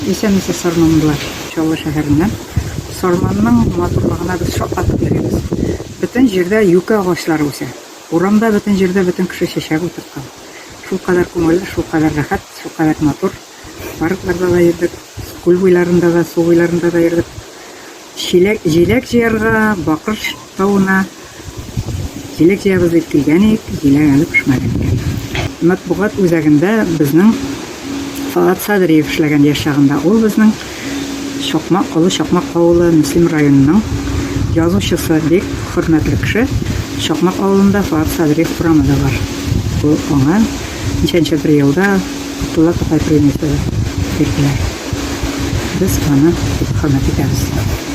Исән-мисез Сарманлылар, Чаллы шәһәреннән. Сарманның матурлыгына без шаккатып йөрибез. Бөтен җирдә юкә агачлары үсә. Урамда бөтен җирдә бөтен кеше чәчәк утырткан. Шул кадәр күңелле, шул кадәр рәхәт, шул кадәр матур. Паркларда да йөрдек, күл буйларында да, су буйларында да йөрдек. Җиләк җыярга, Бакыр тауына җиләк җыябыз дип килгән идек, җиләк әле пешмәгән икән. Матбугат үзәгендә безнең Фуат Садриев эшләгән яшь чагында. Ул безнең Олы Чакмак авылы Мөслим районының язучысы, бик хөрмәтле кеше. Чакмак авылында Фуат Садриев урамы да бар. Ул аңа ничәнче бер елда Габдулла Тукай премиясе бирделәр. Без аны бик хөрмәт итәбез.